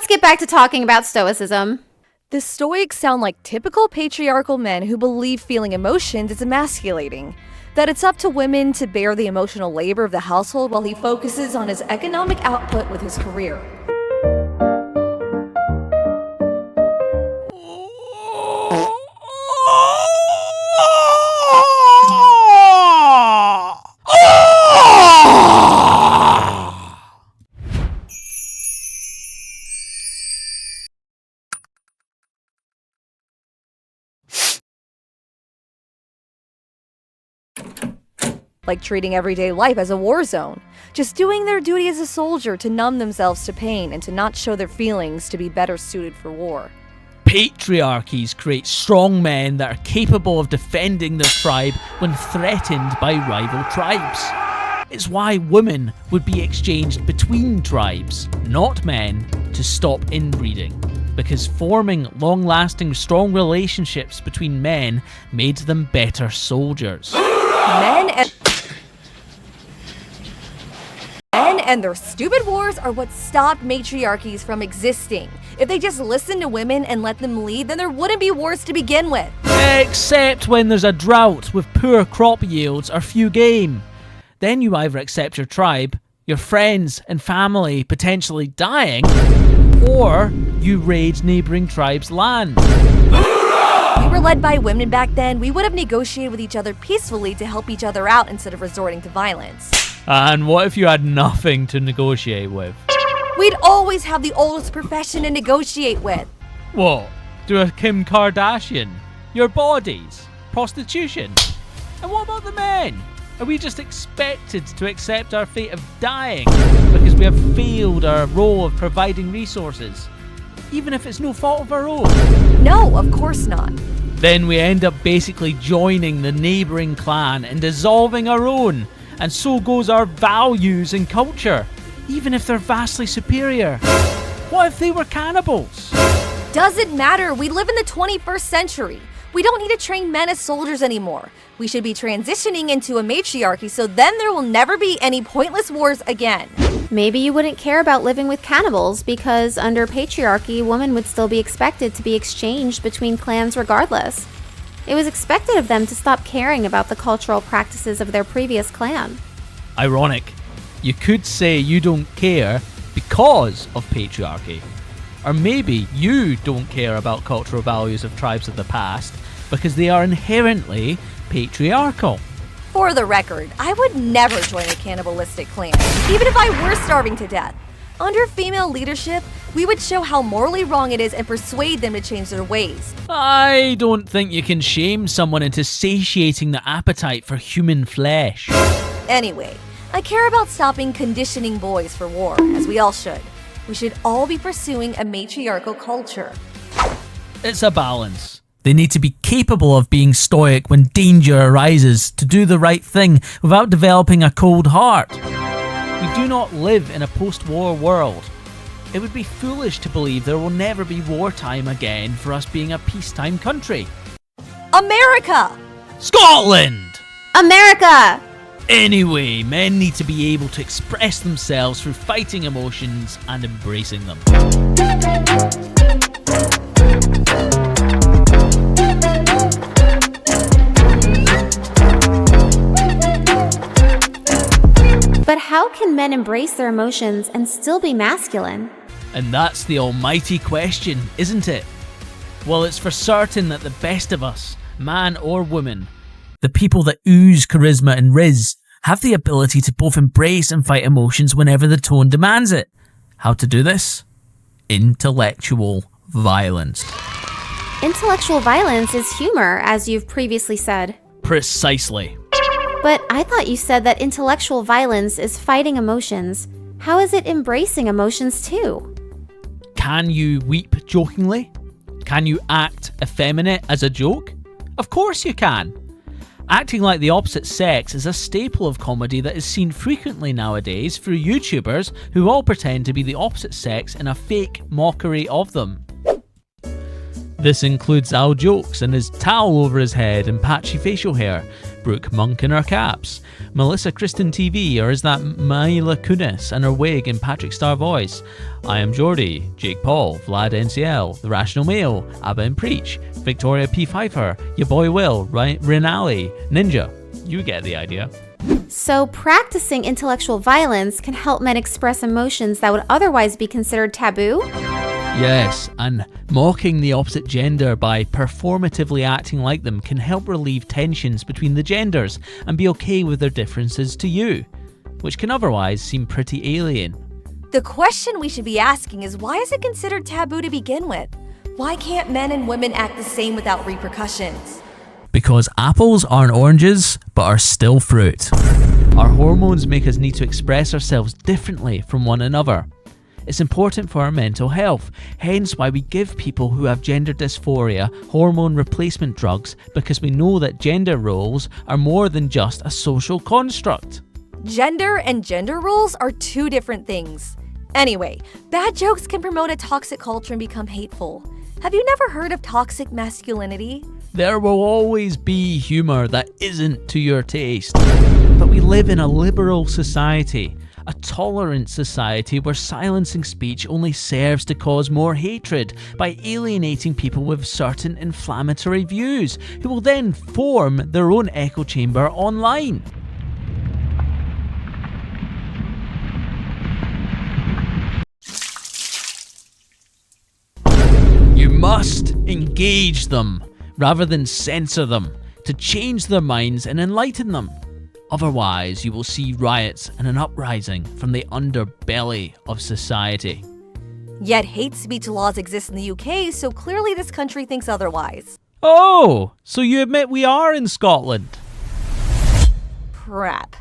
let's get back to talking about stoicism. The Stoics sound like typical patriarchal men who believe feeling emotions is emasculating, that it's up to women to bear the emotional labor of the household while he focuses on his economic output with his career. Like treating everyday life as a war zone, just doing their duty as a soldier to numb themselves to pain and to not show their feelings to be better suited for war. Patriarchies create strong men that are capable of defending their tribe when threatened by rival tribes. It's why women would be exchanged between tribes, not men, to stop inbreeding. Because forming long-lasting, strong relationships between men made them better soldiers. Men and their stupid wars are what stopped matriarchies from existing. If they just listened to women and let them lead, then there wouldn't be wars to begin with. Except when there's a drought with poor crop yields or few game. Then you either accept your tribe, your friends and family potentially dying, or you raid neighbouring tribes' land. If we were led by women back then, we would have negotiated with each other peacefully to help each other out instead of resorting to violence. And what if you had nothing to negotiate with? We'd always have the oldest profession to negotiate with. What? Do a Kim Kardashian? Your bodies? Prostitution? And what about the men? Are we just expected to accept our fate of dying because we have failed our role of providing resources? Even if it's no fault of our own? No, of course not. Then we end up basically joining the neighbouring clan and dissolving our own. And so goes our values and culture, even if they're vastly superior. What if they were cannibals? Doesn't matter. We live in the 21st century. We don't need to train men as soldiers anymore. We should be transitioning into a matriarchy, so then there will never be any pointless wars again. Maybe you wouldn't care about living with cannibals because under patriarchy, women would still be expected to be exchanged between clans regardless. It was expected of them to stop caring about the cultural practices of their previous clan. Ironic. You could say you don't care because of patriarchy. Or maybe you don't care about cultural values of tribes of the past because they are inherently patriarchal. For the record, I would never join a cannibalistic clan, even if I were starving to death. Under female leadership, we would show how morally wrong it is and persuade them to change their ways. I don't think you can shame someone into satiating the appetite for human flesh. Anyway, I care about stopping conditioning boys for war, as we all should. We should all be pursuing a matriarchal culture. It's a balance. They need to be capable of being stoic when danger arises, to do the right thing without developing a cold heart. We do not live in a post-war world. It would be foolish to believe there will never be wartime again for us being a peacetime country. America! Scotland! America! Anyway, men need to be able to express themselves through fighting emotions and embracing them. But how can men embrace their emotions and still be masculine? And that's the almighty question, isn't it? Well, it's for certain that the best of us, man or woman, the people that ooze charisma and riz, have the ability to both embrace and fight emotions whenever the tone demands it. How to do this? Intellectual violence. Intellectual violence is humor, as you've previously said. Precisely. But I thought you said that intellectual violence is fighting emotions. How is it embracing emotions too? Can you weep jokingly? Can you act effeminate as a joke? Of course you can. Acting like the opposite sex is a staple of comedy that is seen frequently nowadays through YouTubers who all pretend to be the opposite sex in a fake mockery of them. This includes Al Jokes and his towel over his head and patchy facial hair, Brooke Monk in her caps, Melissa Kristen TV, or is that Mila Kunis and her wig and Patrick Star voice? I Am Geordie, Jake Paul, Vlad NCL, The Rational Male, Abba and Preach, Victoria P. Pfeiffer, Your Boy Will, Renali, Ninja. You get the idea. So practicing intellectual violence can help men express emotions that would otherwise be considered taboo? Yes, and mocking the opposite gender by performatively acting like them can help relieve tensions between the genders and be okay with their differences to you, which can otherwise seem pretty alien. The question we should be asking is, why is it considered taboo to begin with? Why can't men and women act the same without repercussions? Because apples aren't oranges, but are still fruit. Our hormones make us need to express ourselves differently from one another. It's important for our mental health, hence why we give people who have gender dysphoria hormone replacement drugs, because we know that gender roles are more than just a social construct. Gender and gender roles are two different things. Anyway, bad jokes can promote a toxic culture and become hateful. Have you never heard of toxic masculinity? There will always be humour that isn't to your taste. But we live in a liberal society, a tolerant society where silencing speech only serves to cause more hatred by alienating people with certain inflammatory views, who will then form their own echo chamber online. You must engage them rather than censor them to change their minds and enlighten them. Otherwise, you will see riots and an uprising from the underbelly of society. Yet hate speech laws exist in the UK, so clearly this country thinks otherwise. Oh, so you admit we are in Scotland? Crap.